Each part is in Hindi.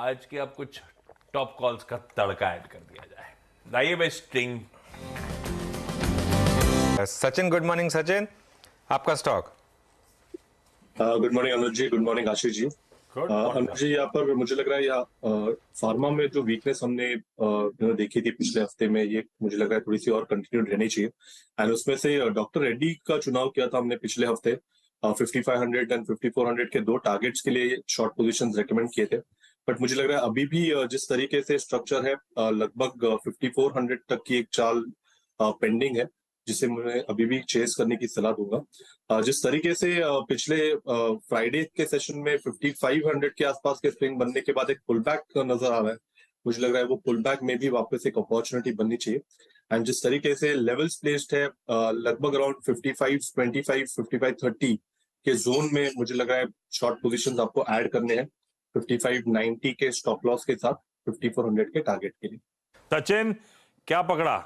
आज के अब कुछ टॉप कॉल्स का तड़का ऐड कर दिया जाए। लाइए भाई string. Sachin, good morning Sachin, आपका स्टॉक। गुड मॉर्निंग अनुज जी, good morning Ashish ji. Good अनुज जी, यहाँ पर मुझे लग रहा है यहाँ फार्मा में जो वीकनेस हमने देखी थी पिछले हफ्ते में, ये मुझे लग रहा है थोड़ी सी और कंटिन्यू रहनी चाहिए। एंड उसमें से डॉक्टर रेड्डी का चुनाव किया था हमने पिछले हफ्ते। 5500 एंड 5400 के दो टारगेट्स के लिए शॉर्ट पोजीशंस रेकमेंड किए थे। बट मुझे लग रहा है अभी भी जिस तरीके से स्ट्रक्चर है, लगभग 5400 तक की एक चाल पेंडिंग है, जिसे मैं अभी भी चेस करने की सलाह दूंगा। जिस तरीके से पिछले फ्राइडे के सेशन में 5500 के आसपास के स्विंग बनने के बाद एक पुल बैक नजर आ रहा है, मुझे लग रहा है वो पुल बैक में भी वापस एक अपॉर्चुनिटी बननी चाहिए। एंड जिस तरीके से लेवल्स प्लेस्ड है, लगभग अराउंड 5525 5530 के जोन में मुझे लग रहा है शॉर्ट पोजीशंस आपको ऐड करने हैं 5590 के स्टॉप लॉस के साथ 5400 के टारगेट के लिए। सचिन क्या पकड़ा?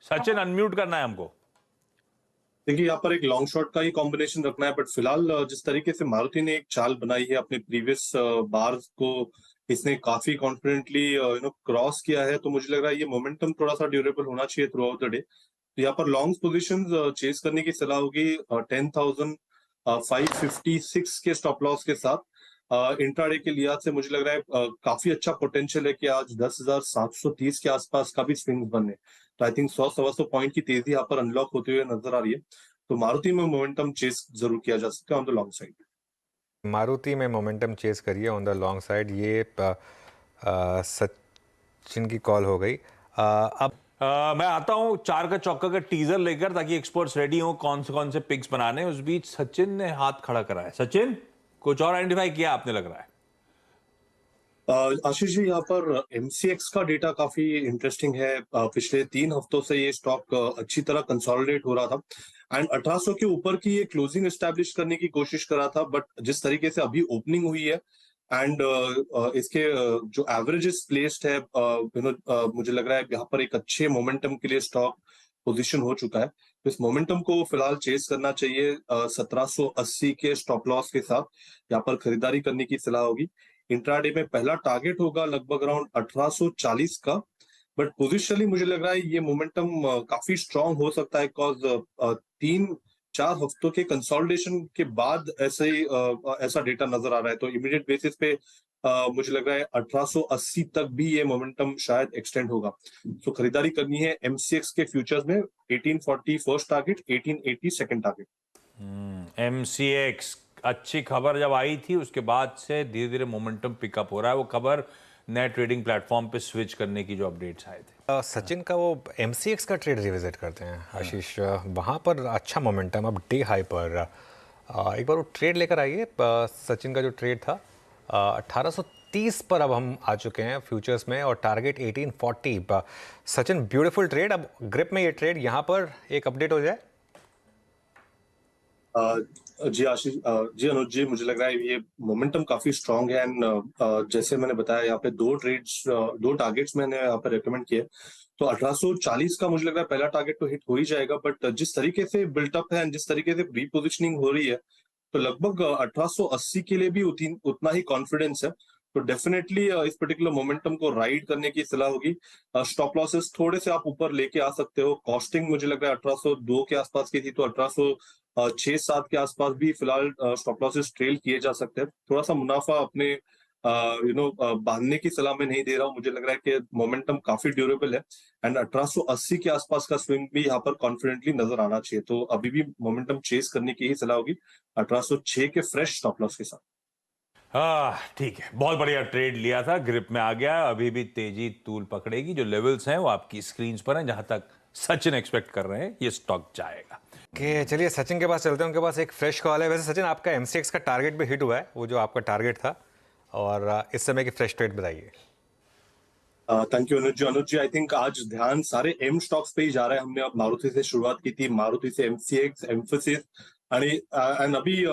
सचिन अनम्यूट करना है हमको। देखिए, यहाँ पर एक लॉन्ग शॉट का ही कॉम्बिनेशन रखना है, बट फिलहाल जिस तरीके से मारुति ने एक चाल बनाई है अपने प्रीवियस बार्स को, इसने काफी कॉन्फिडेंटली क्रॉस किया है, तो मुझे लग रहा है ये मोमेंटम थोड़ा सा ड्यूरेबल होना चाहिए थ्रू आउट द डे। तो यहाँ पर लॉन्ग पोजीशंस चेस करने की सलाह होगी 10,556 के स्टॉप लॉस के साथ। इंट्राडे के लिहाज से मुझे लग रहा है काफी अच्छा पोटेंशियल है कि आज 10,730 के आसपास का भी स्विंग बने। तो आई थिंक 100-125 पॉइंट की तेजी यहाँ पर अनलॉक होते हुए नजर आ रही है। तो मारुति में मोमेंटम चेस जरूर किया जा सकता है on the long side. Maruti में मोमेंटम चेस करिए ऑन द लॉन्ग साइड, ये सचिन की कॉल हो गई। अब मैं आता हूं 4 का चौका का टीजर लेकर, ताकि एक्सपर्ट्स रेडी हो कौन से पिक्स बनाने। उस बीच सचिन ने हाथ खड़ा करा है। सचिन, कुछ और आइडेंटिफाई किया आपने लग रहा है? आशीष जी, यहाँ पर एमसीएक्स का डेटा काफी इंटरेस्टिंग है। पिछले 3 हफ्तों से ये स्टॉक अच्छी तरह कंसोलिडेट हो रहा था एंड 1800 के ऊपर की ये क्लोजिंग एस्टैब्लिश करने की कोशिश कर रहा था। बट जिस तरीके से अभी ओपनिंग हुई है एंड इसके जो एवरेजेस प्लेस्ड है, मुझे लग रहा है यहाँ पर एक अच्छे मोमेंटम के लिए स्टॉक पोजीशन हो चुका है। तो इस मोमेंटम को फिलहाल चेस करना चाहिए 1780 के स्टॉप लॉस के साथ। यहाँ पर खरीदारी करने की सलाह होगी। इंट्राडे में पहला टारगेट होगा लगभग अराउंड 1840 का। बट पोजिशनली मुझे लग रहा है ये मोमेंटम काफी स्ट्रांग हो सकता है, बिकॉज 3-4 हफ्तों के कंसोलिडेशन के बाद ऐसा डेटा नजर आ रहा है। तो इमीडिएट बेसिस पे मुझे लग रहा है 1880 तक भी ये मोमेंटम शायद एक्सटेंड होगा। तो खरीदारी करनी है एमसीएक्स के फ्यूचर्स में 1840 first target, 1880 second target. MCX अच्छी खबर जब आई थी, उसके बाद से धीरे धीरे मोमेंटम पिकअप हो रहा है। वो खबर नए ट्रेडिंग प्लेटफॉर्म पे स्विच करने की जो अपडेट्स आए थे। सचिन का वो एमसीएक्स का ट्रेड रिविजिट करते हैं आशीष, वहाँ पर अच्छा मोमेंटम अब डे हाई पर। एक बार वो ट्रेड लेकर आइए। सचिन का जो ट्रेड था 1830 पर अब हम आ चुके हैं फ्यूचर्स में, और टारगेट 1840। Sachin, beautiful trade. अब ग्रिप में ये ट्रेड यहाँ पर एक अपडेट हो जाए। जी आशीष, जी अनुज जी, मुझे लग रहा है ये मोमेंटम काफी स्ट्रांग है एंड जैसे मैंने बताया यहाँ पे दो टारगेट्स मैंने यहाँ पे रेकमेंड किए। तो 1840 का मुझे लग रहा है पहला टारगेट तो हिट हो ही जाएगा। बट जिस तरीके से बिल्टअप है एंड जिस तरीके से रीपोजिशनिंग हो रही है, तो लगभग 1880 के लिए भी उतना ही कॉन्फिडेंस है। तो डेफिनेटली इस पर्टिकुलर मोमेंटम को राइड करने की सलाह होगी। स्टॉप लॉसेस थोड़े से आप ऊपर लेके आ सकते हो। कॉस्टिंग मुझे लग रहा है 1802 के आसपास की थी, तो 1806-7 के आसपास भी फिलहाल स्टॉप लॉसेस ट्रेल किए जा सकते हैं। थोड़ा सा मुनाफा अपने बांधने की सलाह मैं नहीं दे रहा हूँ। मुझे लग रहा है कि मोमेंटम काफी ड्यूरेबल है एंड 1880 के आसपास का स्विंग भी यहाँ पर कॉन्फिडेंटली नजर आना चाहिए। तो अभी भी मोमेंटम चेस करने की ही सलाह होगी 1806 के फ्रेश स्टॉप लॉस के साथ। ठीक है, बहुत बढ़िया ट्रेड लिया था, ग्रिप में आ गया। अभी भी तेजी तूल पकड़ेगी। जो लेवल्स हैं वो आपकी स्क्रीन पर हैं, जहां तक सचिन एक्सपेक्ट कर रहे हैं ये स्टॉक जाएगा। चलिए सचिन के पास चलते हैं, उनके पास एक फ्रेश कॉल है। वैसे सचिन, आपका एमसीएक्स का टारगेट भी हिट हुआ है, वो जो आपका टारगेट था, और इस समय की फ्रेश ट्रेड बताइए। Thank you Anuj ji. I think आज ध्यान सारे एम स्टॉक्स पे ही जा रहा है। हमने अब मारुति से शुरुआत की थी, मारुति से एमसीएक्स, एम्फोसिस एंड अभी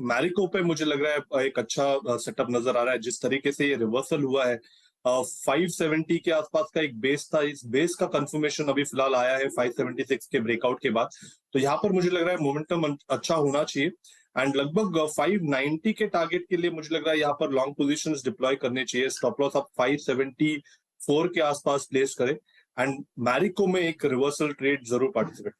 मैरिको पे मुझे लग रहा है एक अच्छा सेटअप नजर आ रहा है। जिस तरीके से ये रिवर्सल हुआ है, 570 के आसपास का एक बेस था, इस बेस का कंफर्मेशन अभी फिलहाल आया है 576 के ब्रेकआउट के बाद। तो यहाँ पर मुझे लग रहा है मोमेंटम अच्छा होना चाहिए एंड लगभग 590 के टारगेट के लिए मुझे लग रहा है यहाँ पर लॉन्ग पोजीशंस डिप्लॉय करने चाहिए। स्टॉप लॉस आप 574 के आसपास प्लेस करें एंड मैरिको में एक रिवर्सल ट्रेड जरूर पार्टिसिपेट